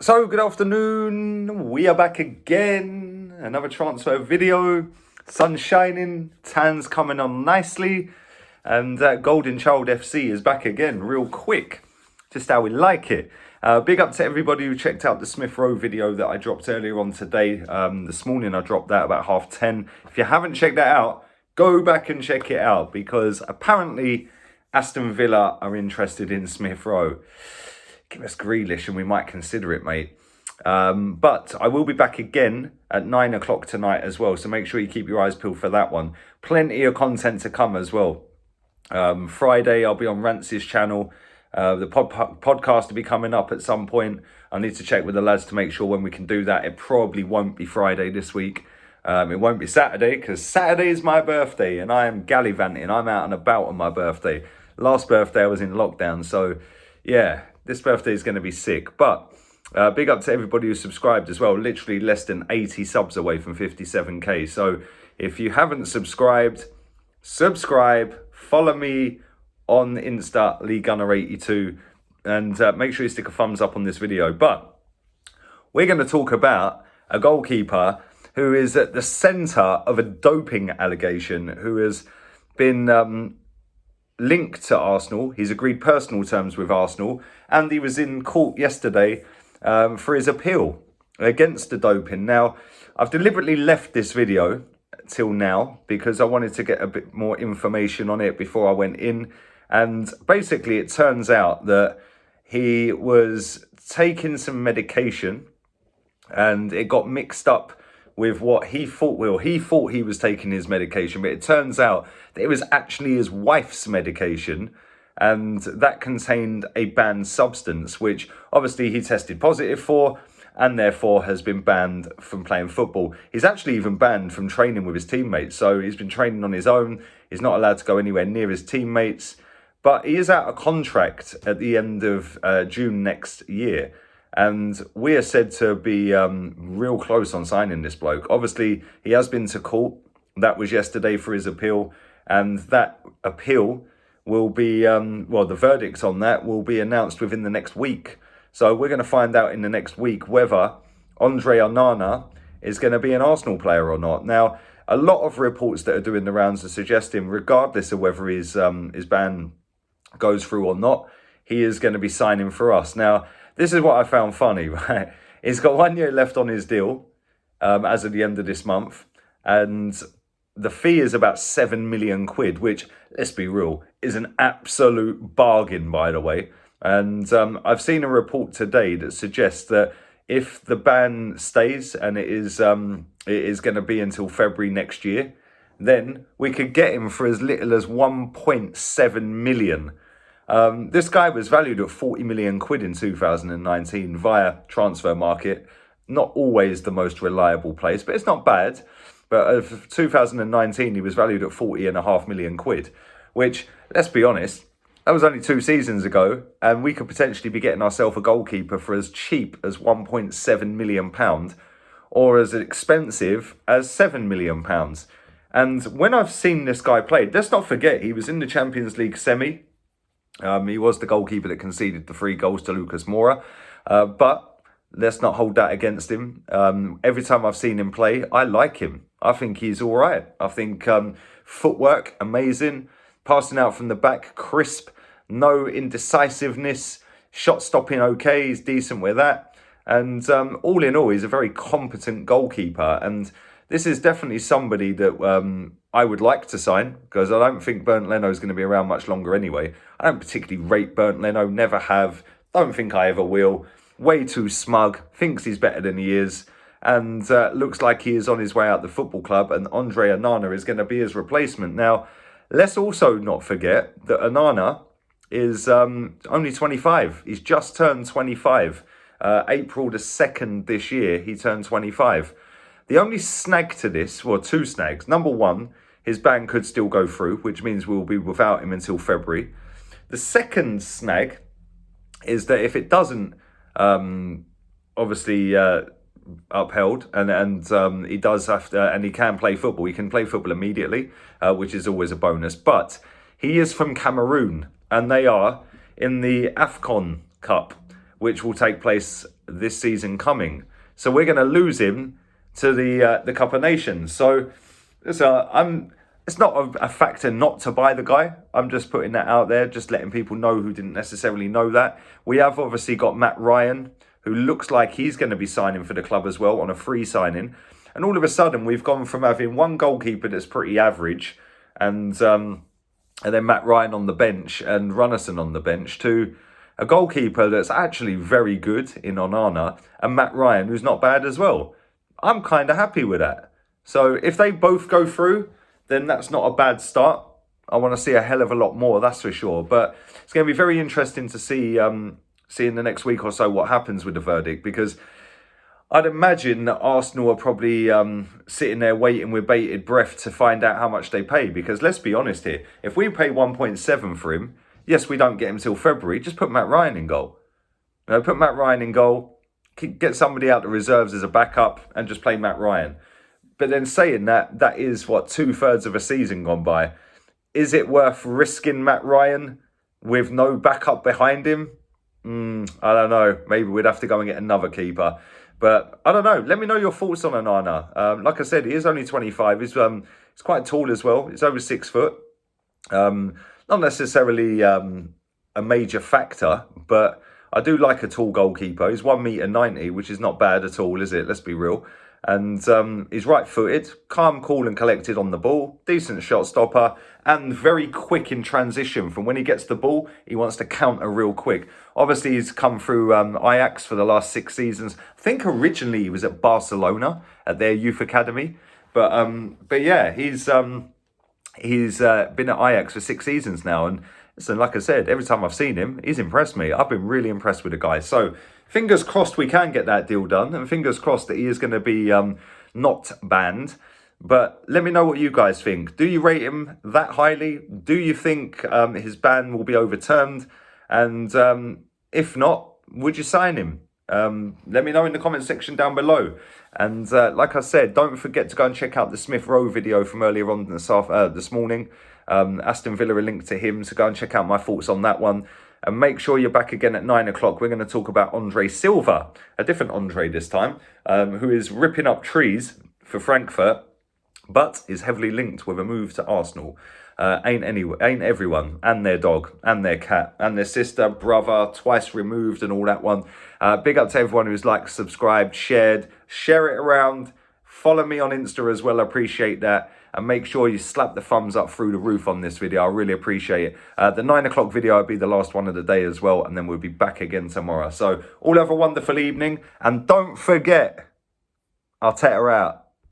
So, good afternoon. We are back again. Another transfer video. Sun shining, tan's coming on nicely, and Golden Child FC is back again real quick. Just how we like it. Big up to everybody who checked out the Smith Rowe video that I dropped earlier on today. This morning I dropped that about 10:30. If you haven't checked that out, go back and check it out, because apparently Aston Villa are interested in Smith Rowe. Give us Grealish and we might consider it, mate. But I will be back again at 9 o'clock tonight as well, so make sure you keep your eyes peeled for that one. Plenty of content to come as well. Friday I'll be on Rance's channel. The podcast will be coming up at some point. I need to check with the lads to make sure when we can do that. It probably won't be Friday this week. It won't be Saturday, because Saturday is my birthday and I am gallivanting. I'm out and about on my birthday. Last birthday I was in lockdown, so yeah, this birthday is going to be sick. But big up to everybody who subscribed as well. Literally less than 80 subs away from 57k. So if you haven't subscribed, subscribe. Follow me on Insta, LeeGunner82, and make sure you stick a thumbs up on this video. But we're going to talk about a goalkeeper who is at the centre of a doping allegation, who has been linked to Arsenal. He's agreed personal terms with Arsenal, and he was in court yesterday for his appeal against the doping. Now, I've deliberately left this video till now because I wanted to get a bit more information on it before I went in. And basically, it turns out that he was taking some medication and it got mixed up with what he thought. Well, he thought he was taking his medication, but it turns out that it was actually his wife's medication, and that contained a banned substance, which obviously he tested positive for, and therefore has been banned from playing football. He's actually even banned from training with his teammates, so he's been training on his own. He's not allowed to go anywhere near his teammates, but he is out of contract at the end of June next year. And we are said to be real close on signing this bloke. Obviously, he has been to court. That was yesterday for his appeal. And that appeal will be, the verdict on that will be announced within the next week. So we're going to find out in the next week whether Onana is going to be an Arsenal player or not. Now, a lot of reports that are doing the rounds are suggesting, regardless of whether his ban goes through or not, he is going to be signing for us. Now, this is what I found funny, right? He's got 1 year left on his deal as of the end of this month. And the fee is about 7 million quid, which, let's be real, is an absolute bargain, by the way. And I've seen a report today that suggests that if the ban stays, and it is going to be until February next year, then we could get him for as little as 1.7 million. This guy was valued at 40 million quid in 2019 via transfer market. Not always the most reliable place, but it's not bad. But of 2019, he was valued at 40.5 million quid, which, let's be honest, that was only 2 seasons ago, and we could potentially be getting ourselves a goalkeeper for as cheap as £1.7 million, or as expensive as £7 million. And when I've seen this guy play, let's not forget, he was in the Champions League semi. He was the goalkeeper that conceded the 3 goals to Lucas Moura. But let's not hold that against him. Every time I've seen him play, I like him. I think he's all right. I think footwork, amazing. Passing out from the back, crisp. No indecisiveness. Shot stopping okay. He's decent with that. And all in all, he's a very competent goalkeeper. And this is definitely somebody that I would like to sign, because I don't think Bernd Leno is going to be around much longer anyway. I don't particularly rate Bernd Leno, never have. Don't think I ever will. Way too smug, thinks he's better than he is, and looks like he is on his way out the football club, and Onana is going to be his replacement. Now, let's also not forget that Onana is only 25. He's just turned 25. April the 2nd this year, he turned 25. The only snag to this, well, 2 snags. Number one, his ban could still go through, which means we'll be without him until February. The second snag is that if it doesn't, obviously, upheld, and he does have to, and he can play football. He can play football immediately, which is always a bonus. But he is from Cameroon, and they are in the AFCON Cup, which will take place this season coming. So we're going to lose him to the Cup of Nations. So it's not a factor not to buy the guy. I'm just putting that out there, just letting people know who didn't necessarily know that. We have obviously got Matt Ryan, who looks like he's going to be signing for the club as well on a free signing. And all of a sudden, we've gone from having one goalkeeper that's pretty average and then Matt Ryan on the bench and Runnison on the bench to a goalkeeper that's actually very good in Onana and Matt Ryan, who's not bad as well. I'm kind of happy with that. So if they both go through, then that's not a bad start. I want to see a hell of a lot more, that's for sure. But it's going to be very interesting to see in the next week or so what happens with the verdict, because I'd imagine that Arsenal are probably sitting there waiting with bated breath to find out how much they pay. Because let's be honest here, if we pay 1.7 for him, yes, we don't get him till February, just put Matt Ryan in goal. Put Matt Ryan in goal, get somebody out the reserves as a backup and just play Matt Ryan. But then saying that, that is, 2/3 of a season gone by. Is it worth risking Matt Ryan with no backup behind him? I don't know. Maybe we'd have to go and get another keeper. But I don't know. Let me know your thoughts on Onana. Like I said, he is only 25. He's quite tall as well. He's over 6 foot. Not necessarily a major factor, but I do like a tall goalkeeper. He's 1.90 m, which is not bad at all, is it? Let's be real. And he's right-footed, calm, cool and collected on the ball, decent shot stopper, and very quick in transition. From when he gets the ball, he wants to counter real quick. Obviously, he's come through Ajax for the last 6 seasons. I think originally he was at Barcelona at their youth academy. But yeah, he's been at Ajax for 6 seasons now. And listen, like I said, every time I've seen him, he's impressed me. I've been really impressed with the guy. So fingers crossed we can get that deal done. And fingers crossed that he is going to be not banned. But let me know what you guys think. Do you rate him that highly? Do you think his ban will be overturned? And if not, would you sign him? Let me know in the comment section down below. And like I said, don't forget to go and check out the Smith Rowe video from earlier on this morning. Aston Villa, a link to him, so go and check out my thoughts on that one. And make sure you're back again at 9 o'clock. We're going to talk about Andre Silva, a different Andre this time, who is ripping up trees for Frankfurt, but is heavily linked with a move to Arsenal. Ain't everyone, and their dog, and their cat, and their sister, brother, twice removed, and all that one. Big up to everyone who's liked, subscribed, shared, share it around. Follow me on Insta as well, I appreciate that. And make sure you slap the thumbs up through the roof on this video, I really appreciate it. The 9 o'clock video will be the last one of the day as well, and then we'll be back again tomorrow. So all have a wonderful evening, and don't forget, Arteta out.